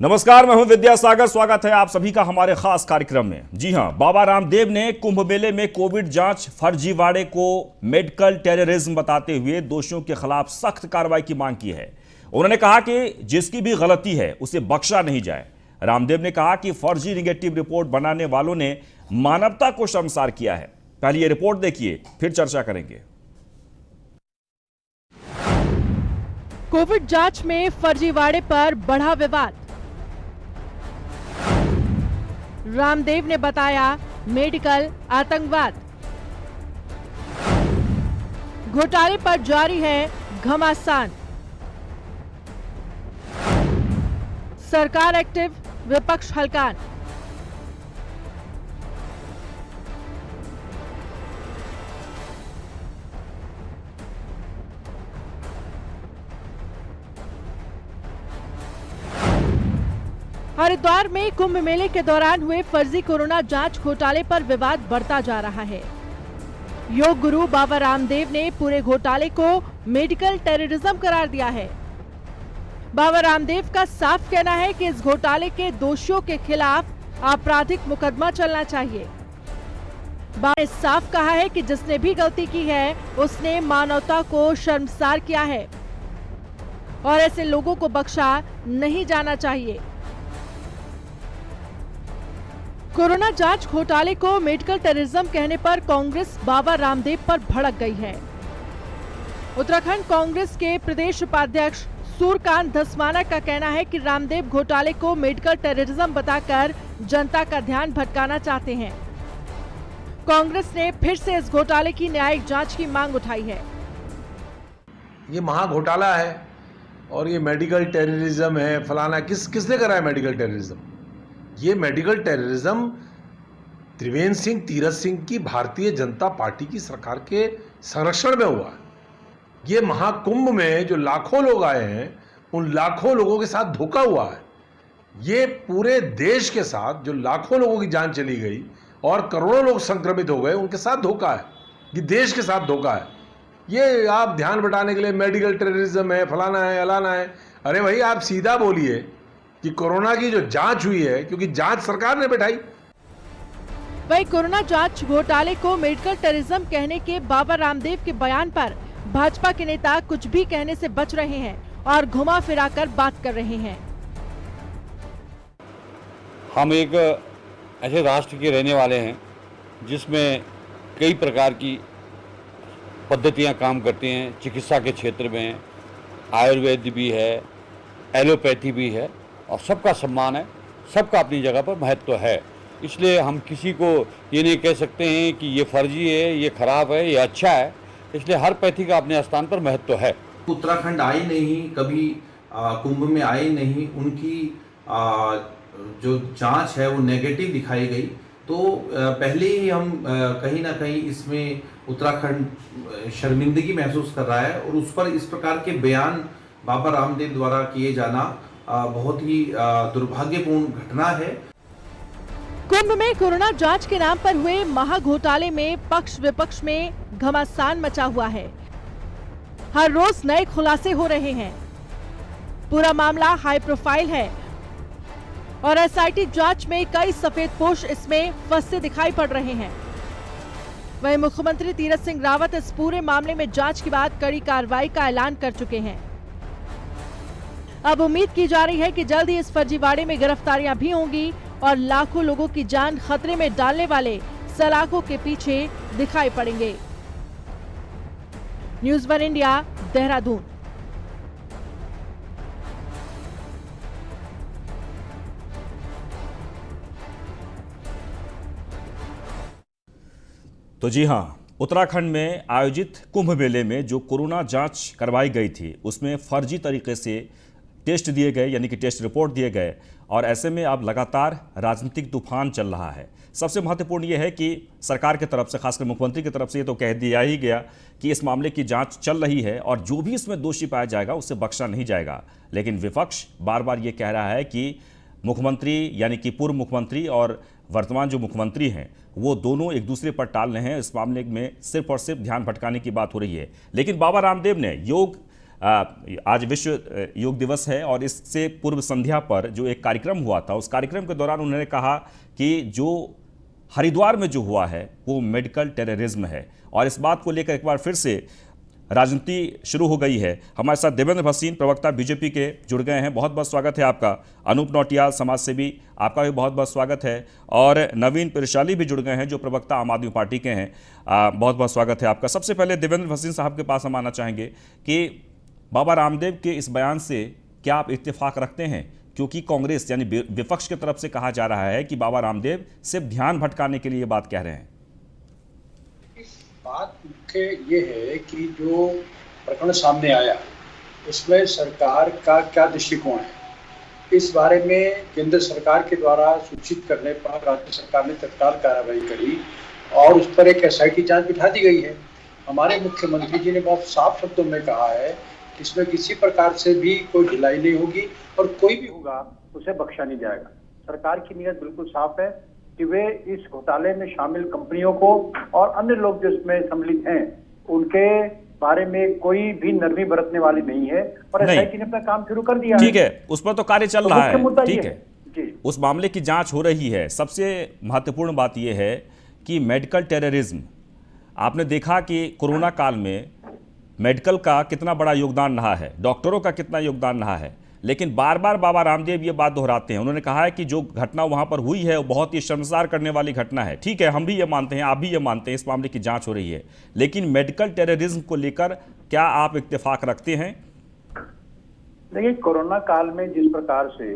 नमस्कार, मैं हूं विद्यासागर। स्वागत है आप सभी का हमारे खास कार्यक्रम में। जी हां, बाबा रामदेव ने कुंभ मेले में कोविड जांच फर्जीवाड़े को मेडिकल टेररिज्म बताते हुए दोषियों के खिलाफ सख्त कार्रवाई की मांग की है। उन्होंने कहा कि जिसकी भी गलती है उसे बख्शा नहीं जाए। रामदेव ने कहा कि फर्जी निगेटिव रिपोर्ट बनाने वालों ने मानवता को शर्मसार किया है। पहले ये रिपोर्ट देखिए, फिर चर्चा करेंगे। कोविड जांच में फर्जीवाड़े पर बढ़ा विवाद। रामदेव ने बताया मेडिकल आतंकवाद। घोटाले पर जारी है घमासान। सरकार एक्टिव, विपक्ष हलकान। हरिद्वार में कुंभ मेले के दौरान हुए फर्जी कोरोना जांच घोटाले पर विवाद बढ़ता जा रहा है। योग गुरु बाबा रामदेव ने पूरे घोटाले को मेडिकल टेररिज्म करार दिया है। बाबा रामदेव का साफ कहना है कि इस घोटाले के दोषियों के खिलाफ आपराधिक मुकदमा चलना चाहिए। बाबा ने साफ कहा है कि जिसने भी गलती की है उसने मानवता को शर्मसार किया है और ऐसे लोगों को बख्शा नहीं जाना चाहिए। कोरोना जांच घोटाले को मेडिकल टेररिज्म कहने पर कांग्रेस बाबा रामदेव पर भड़क गई है। उत्तराखंड कांग्रेस के प्रदेश उपाध्यक्ष सूर्यकांत धस्माना का कहना है कि रामदेव घोटाले को मेडिकल टेररिज्म बताकर जनता का ध्यान भटकाना चाहते हैं। कांग्रेस ने फिर से इस घोटाले की न्यायिक जांच की मांग उठाई है। ये महा घोटाला है और ये मेडिकल टेररिज्म है, फलाना किसने करा है मेडिकल टेररिज्म? ये मेडिकल टेररिज्म त्रिवेंद्र सिंह तीरथ सिंह की भारतीय जनता पार्टी की सरकार के संरक्षण में हुआ है। ये महाकुंभ में जो लाखों लोग आए हैं उन लाखों लोगों के साथ धोखा हुआ है। ये पूरे देश के साथ जो लाखों लोगों की जान चली गई और करोड़ों लोग संक्रमित हो गए उनके साथ धोखा है। ये देश के साथ धोखा है। ये आप ध्यान बटाने के लिए मेडिकल टेररिज्म है, फलाना है, अलाना है। अरे भाई, आप सीधा बोलिए कि कोरोना की जो जांच हुई है, क्योंकि जांच सरकार ने बैठाई। वही कोरोना जांच घोटाले को मेडिकल टेररिज्म कहने के बाबा रामदेव के बयान पर भाजपा के नेता कुछ भी कहने से बच रहे हैं और घुमा फिराकर बात कर रहे हैं। हम एक ऐसे राष्ट्र के रहने वाले हैं जिसमें कई प्रकार की पद्धतियां काम करती हैं। चिकित्सा के क्षेत्र में आयुर्वेद भी है, एलोपैथी भी है और सबका सम्मान है, सबका अपनी जगह पर महत्व है। इसलिए हम किसी को ये नहीं कह सकते हैं कि ये फर्जी है, ये खराब है, ये अच्छा है। इसलिए हर पैथी का अपने स्थान पर महत्व है। उत्तराखंड आए नहीं, कभी कुंभ में आए नहीं, उनकी जो जांच है वो नेगेटिव दिखाई गई। तो पहले ही हम कहीं ना कहीं इसमें उत्तराखंड शर्मिंदगी महसूस कर रहा है और उस पर इस प्रकार के बयान बाबा रामदेव द्वारा किए जाना बहुत ही दुर्भाग्यपूर्ण घटना है। कुंभ में कोरोना जांच के नाम पर हुए महाघोटाले में पक्ष विपक्ष में घमासान मचा हुआ है। हर रोज नए खुलासे हो रहे हैं। पूरा मामला हाई प्रोफाइल है और एसआईटी जांच में कई सफेदपोश इसमें फंसे दिखाई पड़ रहे हैं। वहीं मुख्यमंत्री तीरथ सिंह रावत इस पूरे मामले में जांच के बाद कड़ी कार्रवाई का ऐलान कर चुके हैं। अब उम्मीद की जा रही है कि जल्द ही इस फर्जीवाड़े में गिरफ्तारियां भी होंगी और लाखों लोगों की जान खतरे में डालने वाले सलाखों के पीछे दिखाई पड़ेंगे। News 1 India, Dehradun. तो जी हां, उत्तराखंड में आयोजित कुंभ मेले में जो कोरोना जांच करवाई गई थी उसमें फर्जी तरीके से टेस्ट दिए गए, यानी कि टेस्ट रिपोर्ट दिए गए। और ऐसे में अब लगातार राजनीतिक तूफान चल रहा है। सबसे महत्वपूर्ण यह है कि सरकार की तरफ से, खासकर मुख्यमंत्री की तरफ से ये तो कह दिया ही गया कि इस मामले की जांच चल रही है और जो भी इसमें दोषी पाया जाएगा उसे बख्शा नहीं जाएगा। लेकिन विपक्ष बार बार ये कह रहा है कि मुख्यमंत्री, यानी कि पूर्व मुख्यमंत्री और वर्तमान जो मुख्यमंत्री हैं, वो दोनों एक दूसरे पर टाल रहे हैं। इस मामले में सिर्फ और सिर्फ ध्यान भटकाने की बात हो रही है। लेकिन बाबा रामदेव ने योग आज विश्व योग दिवस है और इससे पूर्व संध्या पर जो एक कार्यक्रम हुआ था, उस कार्यक्रम के दौरान उन्होंने कहा कि जो हरिद्वार में जो हुआ है वो मेडिकल टेररिज्म है, और इस बात को लेकर एक बार फिर से राजनीति शुरू हो गई है। हमारे साथ देवेंद्र भसीन, प्रवक्ता बीजेपी के, जुड़ गए हैं। बहुत बहुत स्वागत है आपका। अनूप नौटियाल, समाज सेवी, आपका भी बहुत बहुत स्वागत है। और नवीन पिरशाली भी जुड़ गए हैं, जो प्रवक्ता आम आदमी पार्टी के हैं। बहुत बहुत स्वागत है आपका। सबसे पहले देवेंद्र भसीन साहब के पास हम आना चाहेंगे कि बाबा रामदेव के इस बयान से क्या आप इत्तेफाक रखते हैं? क्योंकि कांग्रेस यानी विपक्ष की तरफ से कहा जा रहा है कि बाबा रामदेव सिर्फ ध्यान भटकाने के लिए ये बात कह रहे हैं। बात मुख्य ये है कि जो प्रकरण सामने आया उसमें सरकार का क्या दृष्टिकोण है, इस बारे में केंद्र सरकार के द्वारा सूचित करने पर राज्य सरकार ने तत्काल कार्रवाई करी और उस पर एक SIT जांच बिठा दी गई है। हमारे मुख्यमंत्री जी ने बहुत साफ शब्दों में कहा है कि इसमें किसी प्रकार से भी कोई ढिलाई नहीं होगी और कोई भी होगा उसे बख्शा नहीं जाएगा। सरकार की नीयत बिल्कुल साफ है कि वे इस घोटाले में शामिल कंपनियों को और अन्य लोग जो इसमें सम्मिलित हैं उनके बारे में कोई भी नरमी बरतने वाली नहीं है और SIT ने अपना काम शुरू कर दिया। ठीक है, उस पर तो कार्य चल रहा है, ठीक है, जी, उस मामले की जांच हो रही है। सबसे महत्वपूर्ण बात यह है कि मेडिकल टेररिज्म, आपने देखा कि कोरोना काल में मेडिकल का कितना बड़ा योगदान रहा है, डॉक्टरों का कितना योगदान रहा है, लेकिन बार बार बाबा रामदेव ये बात दोहराते हैं। उन्होंने कहा है कि जो घटना वहां पर हुई है वो बहुत ही शर्मसार करने वाली घटना है। ठीक है, हम भी ये मानते हैं, आप भी ये मानते हैं, इस मामले की जांच हो रही है, लेकिन मेडिकल टेररिज्म को लेकर क्या आप इत्तेफाक रखते हैं? देखिए, कोरोना काल में जिस प्रकार से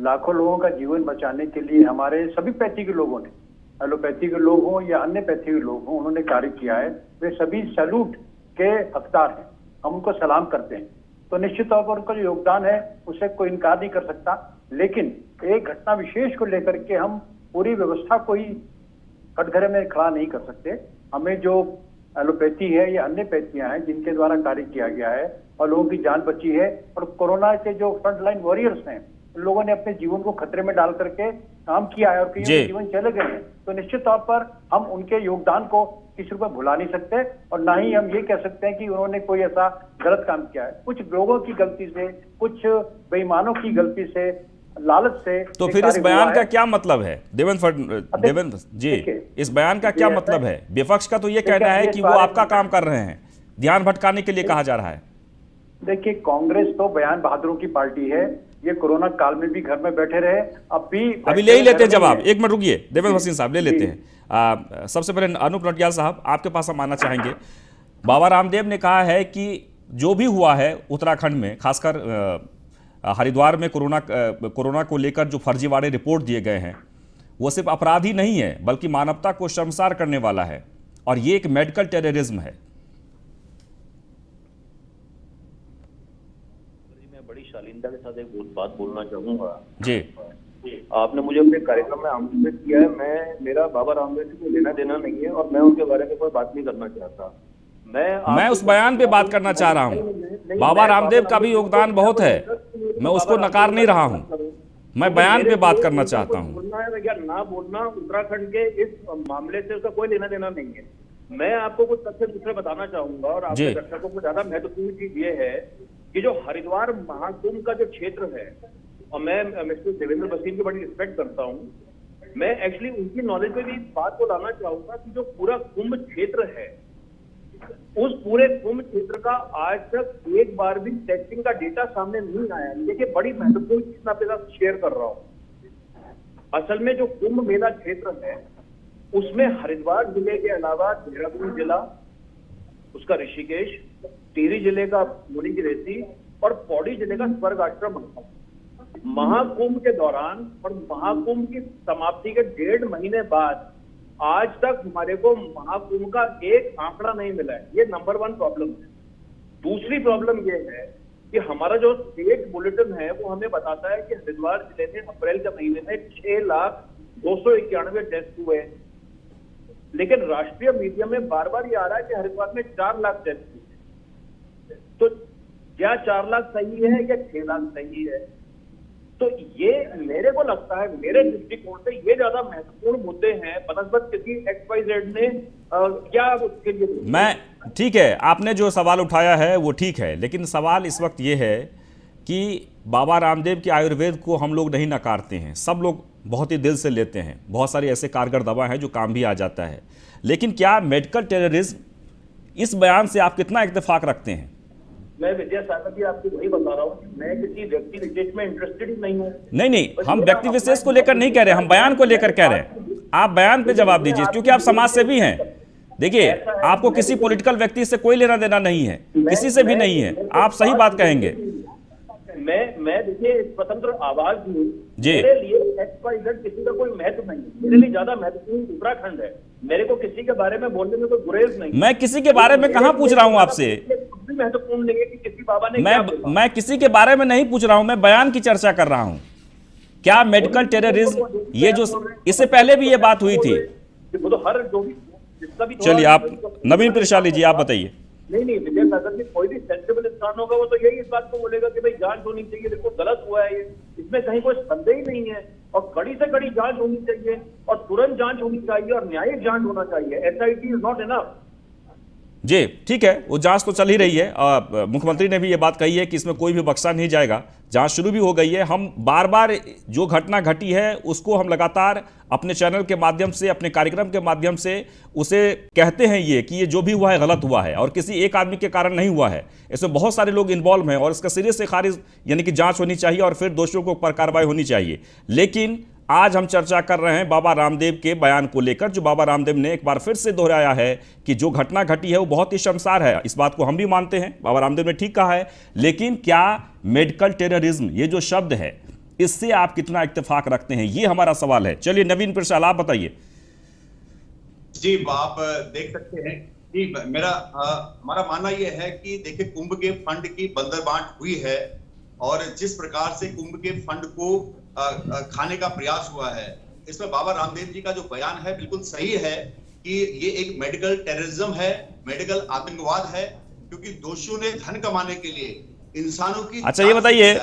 लाखों लोगों का जीवन बचाने के लिए हमारे सभी पैथी के लोगों ने, एलोपैथी के लोग हों या अन्य पैथी के लोग हों, उन्होंने कार्य किया है, वे सभी सैल्यूट के हकदार हैं। हम उनको सलाम करते हैं। तो निश्चित तौर पर उनका जो योगदान है उसे कोई इनकार नहीं कर सकता, लेकिन एक घटना विशेष को लेकर के हम पूरी व्यवस्था को ही कटघरे में खड़ा नहीं कर सकते। हमें जो एलोपैथी है या अन्य पैथियां हैं जिनके द्वारा कार्य किया गया है और लोगों की जान बची है, और कोरोना के जो फ्रंटलाइन वॉरियर्स हैं उन लोगों ने अपने जीवन को खतरे में डाल करके काम किया है और कई जीवन चले गए हैं, तो निश्चित तौर पर हम उनके योगदान को किसी को भुला नहीं सकते और ना ही हम ये कह सकते हैं कि उन्होंने कोई ऐसा गलत काम किया है। कुछ लोगों की गलती से, कुछ बेईमानों की गलती से, लालच से। तो फिर इस बयान का क्या मतलब है देवेंद्र जी, इस बयान का क्या मतलब है? विपक्ष का तो ये कहना है कि वो आपका काम कर रहे हैं, ध्यान भटकाने के लिए कहा जा रहा है। देखिए, कांग्रेस तो बयान बहादुरों की पार्टी है। ये कोरोना काल में भी घर में बैठे रहे, अभी ले ही लेते हैं जवाब। एक मिनट रुकिए देवेंद्र भसीन साहब, ले लेते हैं। सबसे पहले अनूप नौटियाल साहब, आपके पास हम आना चाहेंगे। बाबा रामदेव ने कहा है कि जो भी हुआ है उत्तराखंड में, खासकर हरिद्वार में कोरोना को लेकर जो फर्जीवाड़े रिपोर्ट दिए गए हैं, वो सिर्फ अपराध ही नहीं है बल्कि मानवता को शर्मसार करने वाला है, और ये एक मेडिकल टेररिज्म है। बड़ी शालीनता के साथ एक बात बोलना चाहूंगा जी। आपने मुझे अपने कार्यक्रम में आमंत्रित किया है। मेरा बाबा रामदेव से कोई लेना देना नहीं है और मैं उनके बारे में कोई बात नहीं करना चाहता। मैं उस बयान पे बात करना चाह रहा हूँ। बाबा रामदेव का भी योगदान बहुत है, मैं उसको नकार नहीं रहा हूँ, मैं बयान पे बात करना चाहता हूँ। बोलना है या ना बोलना, उत्तराखंड के इस मामले से उसका कोई लेना देना नहीं है। मैं आपको कुछ तथ्य दूसरे बताना चाहूंगा और आपके दर्शकों को ज्यादा महत्वपूर्ण चीज ये है कि जो हरिद्वार महाकुंभ का जो क्षेत्र है, और मैं मिस्टर देवेंद्र भसीन की बड़ी रिस्पेक्ट करता हूँ, मैं एक्चुअली उनकी नॉलेज में भी इस बात को लाना चाहूंगा कि जो पूरा कुंभ क्षेत्र है, उस पूरे कुंभ क्षेत्र का आज तक एक बार भी टेस्टिंग का डेटा सामने नहीं आया। देखिए, बड़ी महत्वपूर्ण चीज मैं आपके साथ शेयर कर रहा हूँ। असल में जो कुंभ मेला क्षेत्र है उसमें हरिद्वार जिले के अलावा देहरादून जिला, उसका ऋषिकेश, टिहरी जिले का मुनि की रेती और पौड़ी जिले का स्वर्ग आश्रम महाकुंभ के दौरान और महाकुंभ की समाप्ति के 1.5 महीने बाद आज तक हमारे को महाकुंभ का एक आंकड़ा नहीं मिला है। ये नंबर 1 प्रॉब्लम है। दूसरी प्रॉब्लम ये है कि हमारा जो स्टेट बुलेटिन है वो हमें बताता है कि हरिद्वार जिले में अप्रैल के महीने में 6,291 टेस्ट हुए, लेकिन राष्ट्रीय मीडिया में बार बार ये आ रहा है कि हरिद्वार में 4 लाख टेस्ट हुए। तो क्या 4 लाख सही है या 6 लाख सही है? तो ये मेरे को लगता है, मेरे दृष्टिकोण से ये ज्यादा महत्वपूर्ण मुद्दे हैं बनस्बत किसी XYZ ने क्या उसके लिए। मैं ठीक है, आपने जो सवाल उठाया है वो ठीक है, लेकिन सवाल इस वक्त ये है कि बाबा रामदेव के आयुर्वेद को हम लोग नहीं नकारते हैं, सब लोग बहुत ही दिल से लेते हैं, बहुत सारी ऐसे कारगर दवा हैं जो काम भी आ जाता है, लेकिन क्या मेडिकल टेररिज्म, इस बयान से आप कितना इत्तेफाक रखते हैं? मैं विद्यासागर जी आपको वही बता रहा हूँ, मैं किसी व्यक्ति विशेष में इंटरेस्टेड ही नहीं हूँ। नहीं, हम व्यक्ति विशेष को लेकर नहीं कह रहे, हम बयान को लेकर कह रहे हैं। आप बयान पे जवाब दीजिए, क्योंकि आप समाज सेवी हैं। देखिए, आपको किसी पॉलिटिकल व्यक्ति से कोई लेना देना नहीं है, किसी से भी नहीं है, आप सही बात कहेंगे। मैं देखिए स्वतंत्र आवाज हूँ, जी। मेरे लिए XYZ किसी का कोई महत्व नहीं है, मेरे लिए ज्यादा महत्वपूर्ण उत्तराखंड है। मेरे को किसी के बारे में बोलने में कोई गुरेज नहीं। मैं किसी के बारे में कहाँ पूछ रहा हूँ आपसे, महत्वपूर्ण नहीं है कि किसी बाबा ने मैं किसी के बारे में नहीं पूछ रहा हूँ, मैं बयान की चर्चा कर रहा हूँ। क्या मेडिकल टेररिज्म, ये जो इससे पहले भी ये बात हुई थी? वो तो हर जो भी जिसका भी, चलिए आप नवीन प्रशाली जी आप बताइए। नहीं विद्यासागर जी, कोई भी सेंसिबल इंसान होगा वो तो यही इस बात को बोलेगा कि भाई जांच होनी चाहिए, देखो गलत हुआ है ये, इसमें कहीं कोई संदेह ही नहीं है। और कड़ी से कड़ी जांच होनी चाहिए और तुरंत जांच होनी चाहिए और न्यायिक जांच होना चाहिए। SIT is not enough. जी ठीक है, वो जांच तो चल ही रही है, मुख्यमंत्री ने भी ये बात कही है कि इसमें कोई भी बख्शा नहीं जाएगा, जांच शुरू भी हो गई है। हम बार बार जो घटना घटी है उसको हम लगातार अपने चैनल के माध्यम से, अपने कार्यक्रम के माध्यम से उसे कहते हैं ये कि ये जो भी हुआ है गलत हुआ है और किसी एक आदमी के कारण नहीं हुआ है, इसमें बहुत सारे लोग इन्वॉल्व हैं और इसका सिरे से खारिज यानी कि जांच होनी चाहिए और फिर दोषियों को ऊपर कार्रवाई होनी चाहिए। लेकिन आज हम चर्चा कर रहे हैं बाबा रामदेव के बयान को लेकर, जो बाबा रामदेव ने एक बार फिर से दोहराया है कि जो घटना घटी है वो बहुत ही शर्मसार है। इस बात को हम भी मानते हैं, बाबा रामदेव ने ठीक कहा है, लेकिन क्या मेडिकल टेररिज्म ये जो शब्द है इससे आप कितना इत्तेफाक रखते हैं, ये हमारा सवाल है। चलिए नवीन प्रशाल आप बताइए। जी, आप देख सकते हैं कि हमारा मानना यह है कि देखिए कुंभ के फंड की बंदरबांट हुई है और जिस प्रकार से कुंभ के फंड को खाने का प्रयास हुआ है, इसमें बाबा रामदेव जी का जो बयान है बिल्कुल सही है कि ये एक मेडिकल टेररिज्म है, मेडिकल आतंकवाद है, क्योंकि दोषियों ने धन कमाने के लिए इंसानों की। अच्छा ये बताइए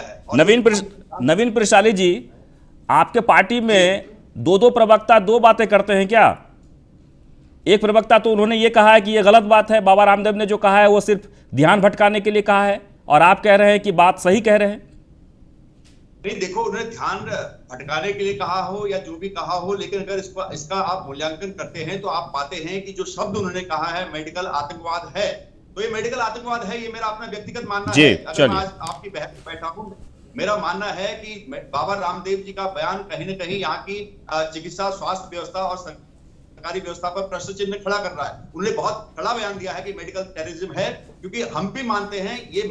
नवीन प्रशाली जी, आपके पार्टी में दो प्रवक्ता दो बातें करते हैं क्या? एक प्रवक्ता तो उन्होंने ये कहा है कि ये गलत बात है, बाबा रामदेव ने जो कहा है वो सिर्फ ध्यान भटकाने के लिए कहा है, और आप कह रहे हैं कि बात सही कह रहे हैं। नहीं, देखो उन्होंने ध्यान भटकाने के लिए कहा हो या जो भी कहा हो, लेकिन अगर इसका आप मूल्यांकन करते हैं तो आप पाते हैं कि जो शब्द उन्होंने कहा है मेडिकल आतंकवाद है, तो ये मेडिकल आतंकवाद है, ये मेरा अपना व्यक्तिगत मानना है। अगर मैं आज आपकी बहस में बैठा हूं, मेरा मानना है कि बाबा रामदेव जी का बयान कहीं न कहीं यहाँ की चिकित्सा स्वास्थ्य व्यवस्था और सरकारी व्यवस्था पर प्रश्न चिन्ह खड़ा कर रहा है। उन्होंने बहुत कड़ा बयान दिया है कि मेडिकल टेररिज्म है, क्योंकि हम भी मानते हैं ये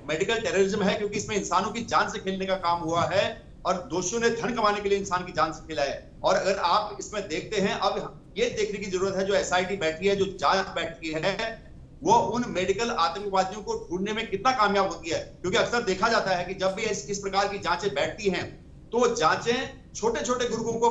मेडिकल टेररिज्म है, क्योंकि इसमें इंसानों की जान से खेलने का काम हुआ है और दोषियों ने धन कमाने के लिए इंसान की जान से खेला है। और अगर आप इसमें देखते हैं, अब ये देखने की जरूरत है, जो SIT बैठी है, जो जांच बैठी है, वो उन मेडिकल आतंकवादियों को ढूंढने में कितना कामयाब होती है, क्योंकि अक्सर देखा जाता है कि जब भी इस प्रकार की जांचें बैठती हैं तो जांचें छोटे छोटे गुर्गों को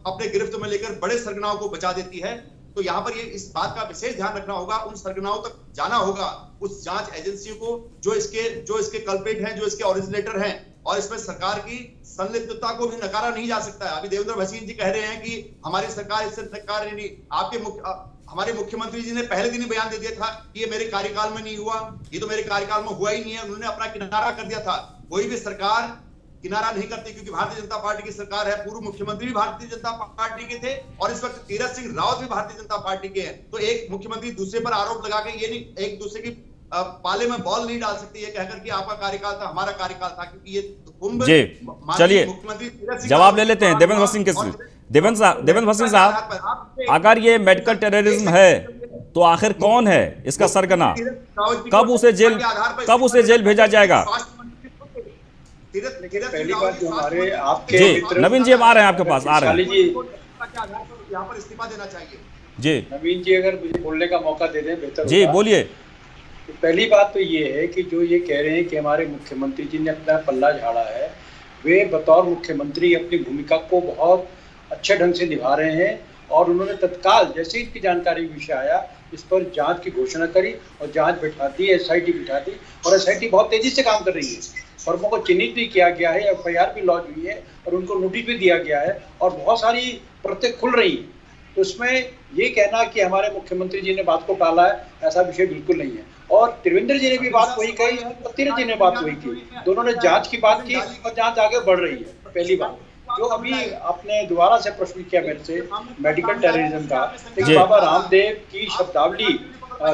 अपने गिरफ्त में लेकर बड़े सरगनाओं को बचा देती है। तो यहाँ पर ये इस बात का विशेष ध्यान रखना होगा, उन सरगनाओं तक जाना होगा, उस जांच एजेंसियों को जो इसके कल्प्रिट हैं, जो इसके ओरिजिनेटर हैं, और इसमें सरकार की संलिप्तता को भी नकारा नहीं जा सकता है। अभी देवेंद्र भसीन जी कह रहे हैं कि हमारी सरकार इससे नकार नहीं, हमारे मुख्यमंत्री जी ने पहले दिन ही बयान दे दिया था कि ये मेरे कार्यकाल में नहीं हुआ, ये तो मेरे कार्यकाल में हुआ ही नहीं है, उन्होंने अपना किनारा कर दिया था। कोई भी सरकार किनारा नहीं करती, क्योंकि भारतीय जनता पार्टी की सरकार है, पूर्व मुख्यमंत्री भी भारतीय जनता पार्टी के थे और इस वक्त तीरथ सिंह रावत भी भारतीय जनता पार्टी के हैं। तो एक मुख्यमंत्री दूसरे पर आरोप लगा के ये नहीं, एक दूसरे की पाले में बॉल नहीं डाल सकती, ये कहकर कि आपका कार्यकाल था, हमारा कार्यकाल था, क्योंकि ये कुंभ। चलिए जवाब ले लेते हैं देवेंद्र भसीन के। देवेंद्र भसीन साहब, अगर ये मेडिकल टेररिज्म है तो आखिर कौन है इसका सरगना? कब उसे जेल भेजा जाएगा? पहली बात जो हमारे आपके जी नवीन जी, हम आ रहे हैं आपके पास, आ रहे हैं जी। यहाँ पर इस्तीफा देना चाहिए जी। नवीन जी अगर मुझे बोलने का मौका दे दें बेहतर जी, बोलिए। तो पहली बात तो ये है कि जो ये कह रहे हैं कि हमारे मुख्यमंत्री जी ने अपना पल्ला झाड़ा है, वे बतौर मुख्यमंत्री अपनी भूमिका को बहुत अच्छे ढंग से निभा रहे हैं और उन्होंने तत्काल जैसे इसकी जानकारी विषय आया इस पर जांच की घोषणा करी और जांच बिठा दी, SIT बिठा दी और SIT बहुत तेजी से काम कर रही है। फर्मों को चिन्हित भी किया गया है, FIR भी लॉन्च हुई है और उनको नोटिस भी दिया गया है और बहुत सारी परतें खुल रही हैं। तो इसमें ये कहना कि हमारे मुख्यमंत्री जी ने बात को टाला है, ऐसा विषय बिल्कुल नहीं है। और त्रिवेंद्र जी ने भी बात वही कही और तीरथ जी ने बात वही की। दोनों ने जांच की बात की और जांच आगे बढ़ रही है। पहली बात जो अभी आपने दोबारा से प्रश्न किया मेरे से मेडिकल टेररिज्म का, लेकिन बाबा रामदेव की शब्दावली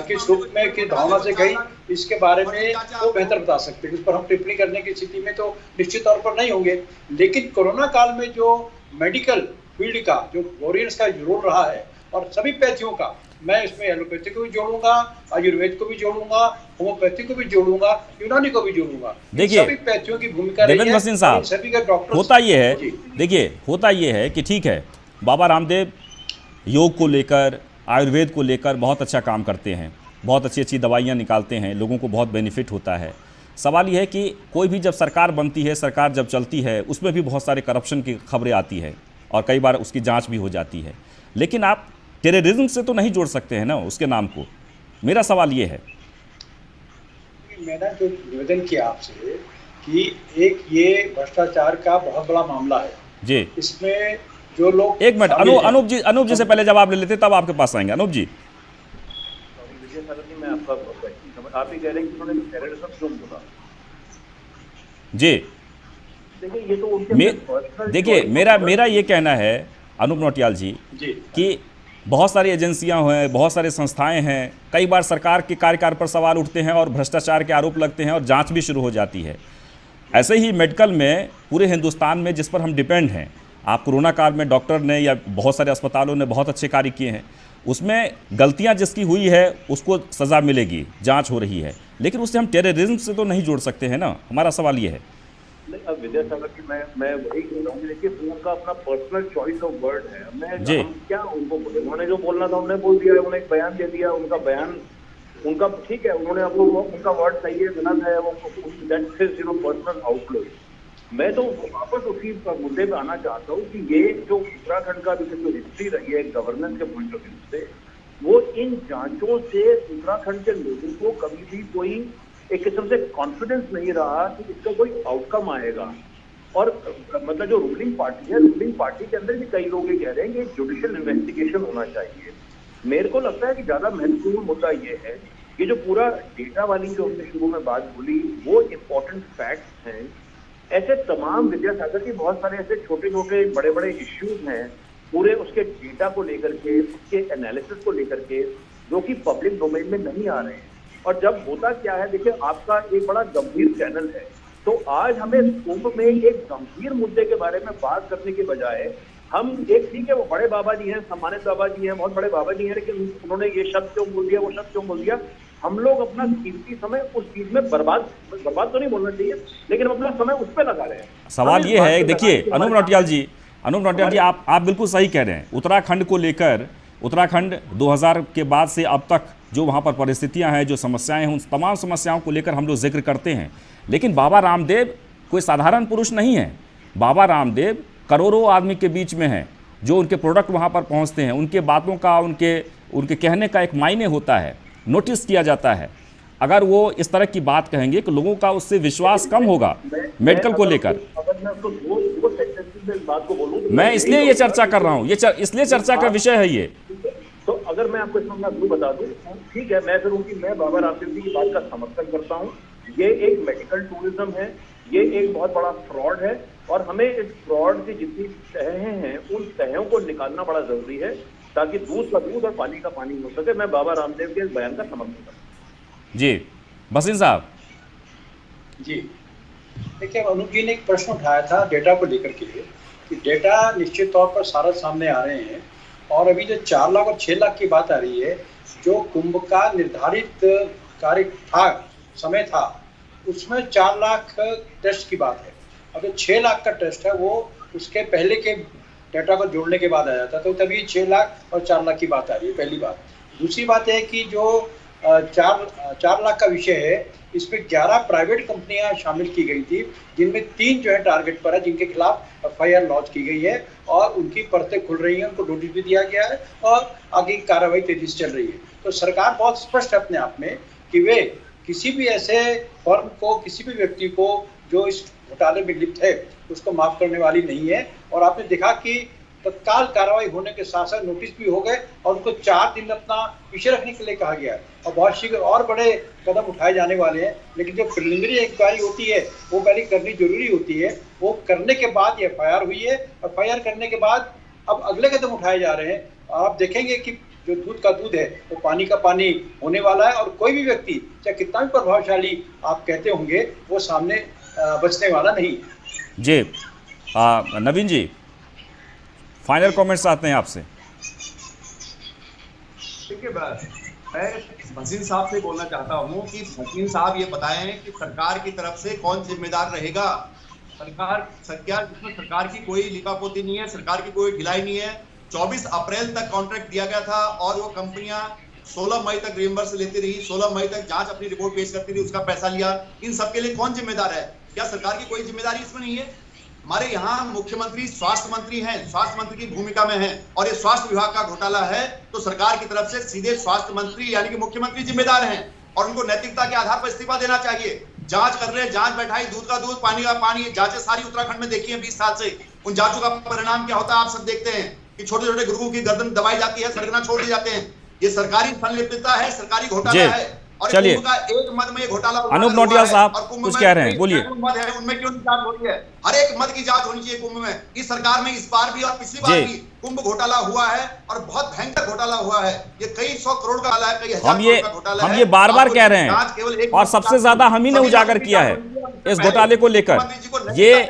किस रूप में किस भावना से गई, इसके बारे में वो बेहतर बता सकते हैं। इस पर हम टिप्पणी करने की स्थिति में तो निश्चित तौर पर नहीं होंगे। लेकिन कोरोना काल में जो मेडिकल फील्ड का जो वॉरियर्स का रोल रहा है और सभी पैथियों का, मैं इसमें एलोपैथी को भी जोड़ूंगा, आयुर्वेद को भी जोड़ूंगा, होम्योपैथी को भी जोड़ूंगा, यूनानी को भी जोड़ूंगा। देखिए सभी पैथियों की भूमिका रही है। देवेंद्र भसीन साहब, सभी का डॉक्टर होता ये है, देखिए होता ये है कि ठीक है, बाबा रामदेव योग को लेकर, आयुर्वेद को लेकर बहुत अच्छा काम करते हैं, बहुत अच्छी अच्छी दवाइयाँ निकालते हैं, लोगों को बहुत बेनिफिट होता है। सवाल यह है कि कोई भी जब सरकार बनती है, सरकार जब चलती है, उसमें भी बहुत सारे करप्शन की खबरें आती है और कई बार उसकी जांच भी हो जाती है। लेकिन आप टेररिज्म से तो नहीं जोड़ सकते हैं ना उसके नाम को। मेरा सवाल ये है, मैंने जो निवेदन किया आपसे कि एक ये भ्रष्टाचार का बहुत बड़ा मामला है जी, इसमें जो लोग एक मिनट अनूप जी से पहले जवाब ले लेते तब आपके पास आएंगे। अनूप जी, विजय सागर जी, मैं आपका क्वेश्चन आप ही कह रहे हैं कि उन्होंने टेररिज्म क्यों बोला? जी देखिए ये तो उनके देखिए मेरा ये कहना है अनूप नौटियाल जी कि बहुत सारी एजेंसियां हैं, बहुत सारे संस्थाएं हैं, कई बार सरकार के कार्यकाल पर सवाल उठते हैं और भ्रष्टाचार के आरोप लगते हैं और जांच भी शुरू हो जाती है। ऐसे ही मेडिकल में पूरे हिंदुस्तान में जिस पर हम डिपेंड हैं, आप कोरोना काल में डॉक्टर ने या बहुत सारे अस्पतालों ने बहुत अच्छे कार्य किए हैं, उसमें गलतियां जिसकी हुई है उसको सज़ा मिलेगी, जांच हो रही है, लेकिन उससे हम टेररिज्म से तो नहीं जोड़ सकते हैं ना। हमारा सवाल ये है। अब विजय सागर की मैं वही कह रहा हूँ, लेकिन उनका अपना पर्सनल चॉइस ऑफ वर्ड है। मैं क्या उनको बोले, उन्होंने जो बोलना था उन्होंने बोल दिया, उन्होंने एक बयान दे दिया, उनका बयान उनका ठीक है, उन्होंने आपको उनका वर्ड सही है, गलत है, वो दैट्स हिज पर्सनल आउटलुक। मैं तो वापस उसी मुद्दे पे आना चाहता हूँ कि ये जो उत्तराखंड का जो हिस्ट्री रही है गवर्नेंस के पॉइंट ऑफ व्यू से, वो इन जांचों से उत्तराखंड के लोगों को कभी भी कोई एक किस्म से कॉन्फिडेंस नहीं रहा कि इसका कोई आउटकम आएगा। और मतलब जो रूलिंग पार्टी है, रूलिंग पार्टी के अंदर भी कई लोग ये कह रहे हैं कि जुडिशियल इन्वेस्टिगेशन होना चाहिए। मेरे को लगता है कि ज्यादा महत्वपूर्ण मुद्दा ये है कि जो पूरा डेटा वाली जो हमने शुरू में बात बोली, वो इम्पोर्टेंट फैक्ट्स हैं। ऐसे तमाम विद्या सागर की बहुत सारे ऐसे छोटे छोटे बड़े बड़े इश्यूज हैं पूरे उसके डेटा को लेकर के, उसके एनालिसिस को लेकर के, जो कि पब्लिक डोमेन में नहीं आ रहे हैं। और जब होता क्या है, देखिए आपका एक बड़ा गंभीर चैनल है, तो आज हमें कुंभ में एक गंभीर मुद्दे के बारे में बात करने के बजाय हम एक, ठीक है वो बड़े बाबा जी हैं, सम्मानित बाबा जी हैं, बहुत बड़े बाबा जी हैं, लेकिन उन्होंने ये शब्द क्यों बोल दिया, वो शब्द क्यों बोल दिया, हम लोग अपना कीमती समय उस चीज में बर्बाद तो नहीं बोलना चाहिए, लेकिन हम अपना समय उस पर लगा रहे हैं। सवाल ये है, देखिए अनूप नौटियाल जी आप बिल्कुल सही कह रहे हैं। उत्तराखंड को लेकर, उत्तराखंड 2000 के बाद से अब तक जो वहाँ पर परिस्थितियाँ हैं, जो समस्याएं हैं, उन तमाम समस्याओं को लेकर हम लोग जिक्र करते हैं। लेकिन बाबा रामदेव कोई साधारण पुरुष नहीं है। बाबा रामदेव करोड़ों आदमी के बीच में हैं, जो उनके प्रोडक्ट वहाँ पर पहुँचते हैं, उनके बातों का, उनके कहने का एक मायने होता है, नोटिस किया जाता है। अगर वो इस तरह की बात कहेंगे तो लोगों का उससे विश्वास कम होगा मेडिकल को लेकर। मैं इसलिए ये चर्चा कर रहा हूँ, इसलिए चर्चा का विषय है ये। तो अगर मैं आपको इसमें अपना बता दूं, ठीक है, मैं फिर उनकी मैं बाबा रामदेव जी की बात का समर्थन करता हूँ। ये एक मेडिकल टूरिज्म है, ये एक बहुत बड़ा फ्रॉड है, और हमें इस फ्रॉड की जितनी तहें हैं उन तहों को निकालना बड़ा जरूरी है, ताकि दूध का दूध और पानी का पानी हो सके। मैं बाबा रामदेव के इस बयान का समर्थन करता हूँ। जी भसीन साहब। जी देखिए, अनूप जी ने एक प्रश्न उठाया था डेटा को लेकर के लिए, कि डेटा निश्चित तौर पर सारा सामने आ रहे हैं, और अभी जो 4 लाख और 6 लाख की बात आ रही है, जो कुंभ का निर्धारित कार्य था, समय था, उसमें 4 लाख टेस्ट की बात है। अब जो 6 लाख का टेस्ट है वो उसके पहले के डेटा को जोड़ने के बाद आ जाता है, तो तभी 6 लाख और 4 लाख की बात आ रही है, पहली बात। दूसरी बात है कि जो 4 लाख का विषय है, इसमें 11 प्राइवेट कंपनियां शामिल की गई थी, जिनमें 3 जो है टारगेट पर है, जिनके खिलाफ FIR लॉन्च की गई है और उनकी परतें खुल रही हैं, उनको नोटिस भी दिया गया है और आगे की कार्रवाई तेजी से चल रही है। तो सरकार बहुत स्पष्ट है अपने आप में कि वे किसी भी ऐसे फर्म को, किसी भी व्यक्ति को जो इस घोटाले में लिप्त है उसको माफ करने वाली नहीं है। और आपने देखा कि तत्काल कार्रवाई होने के साथ साथ नोटिस भी हो गए और उनको 4 दिन अपना पीछे रखने के लिए कहा गया है और बहुत शीघ्र और बड़े कदम उठाए जाने वाले हैं। लेकिन जो प्रिलिमिनरी इंक्वायरी होती है वो पहले करनी जरूरी होती है, वो करने के बाद ये FIR हुई है। FIR करने के बाद अब अगले कदम उठाए जा रहे हैं। आप देखेंगे कि जो दूध का दूध है वो पानी का पानी होने वाला है और कोई भी व्यक्ति चाहे कितना भी प्रभावशाली आप कहते होंगे वो सामने बचने वाला नहीं है। जी नवीन जी, फाइनल कमेंट्स आते हैं आपसे। देखिए, मैं भसीन साहब से बोलना चाहता हूं कि भसीन साहब ये बताएं कि सरकार की तरफ से कौन जिम्मेदार रहेगा। जिसमें सरकार की कोई लिपापोती नहीं है, सरकार की कोई ढिलाई नहीं है। 24 अप्रैल तक कॉन्ट्रैक्ट दिया गया था और वो कंपनियां 16 मई तक रिएम्बर्स लेती रही, 16 मई तक जांच अपनी रिपोर्ट पेश करती रही, उसका पैसा लिया। इन सबके लिए कौन जिम्मेदार है? क्या सरकार की कोई जिम्मेदारी इसमें नहीं है? हमारे यहाँ मुख्यमंत्री स्वास्थ्य मंत्री हैं, स्वास्थ्य मंत्री की भूमिका में हैं और ये स्वास्थ्य विभाग का घोटाला है तो सरकार की तरफ से सीधे स्वास्थ्य मंत्री यानी कि मुख्यमंत्री जिम्मेदार हैं और उनको नैतिकता के आधार पर इस्तीफा देना चाहिए। जांच कर रहे हैं, जांच बैठाई, दूध का दूध पानी का पानी, जांचें सारी उत्तराखंड में देखी है 20 साल से। उन जांचों का परिणाम क्या होता है आप सब देखते हैं कि छोटे छोटे गुरुओं की गर्दन दबाई जाती है, सड़कना छोड़ दिए जाते हैं। ये सरकारी संलिप्तता है, सरकारी घोटाला है। चलिए, एक मद में ये घोटाला अनूप नौटियाल साहब कुछ कह रहे हैं, बोलिए। मद है उनमें क्यों नहीं जांच हो रही है? हर एक मद की जांच होनी चाहिए कुंभ में। इस सरकार में इस बार भी और पिछली बार भी कुंभ घोटाला हुआ है और बहुत भयंकर घोटाला हुआ है। ये कई 100 करोड़ का घोटाला है, कई हजार करोड़ का घोटाला है। हम ये बार बार कह रहे हैं और सबसे ज्यादा हम ही ने उजागर किया है इस घोटाले को लेकर। ये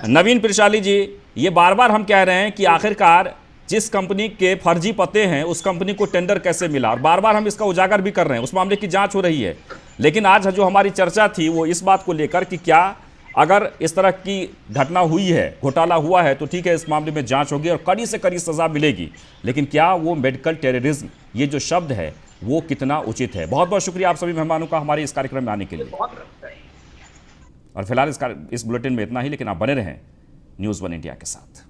नवीन पिरशाली जी, ये बार बार हम कह रहे हैं कि आखिरकार जिस कंपनी के फर्जी पते हैं उस कंपनी को टेंडर कैसे मिला, और बार बार हम इसका उजागर भी कर रहे हैं। उस मामले की जांच हो रही है। लेकिन आज जो हमारी चर्चा थी वो इस बात को लेकर कि क्या अगर इस तरह की घटना हुई है, घोटाला हुआ है, तो ठीक है, इस मामले में जांच होगी और कड़ी से कड़ी सजा मिलेगी। लेकिन क्या वो मेडिकल टेररिज्म, ये जो शब्द है, वो कितना उचित है? बहुत बहुत शुक्रिया आप सभी मेहमानों का हमारे इस कार्यक्रम में आने के लिए। और फिलहाल इस बुलेटिन में इतना ही, लेकिन आप बने रहें न्यूज़ 1 इंडिया के साथ।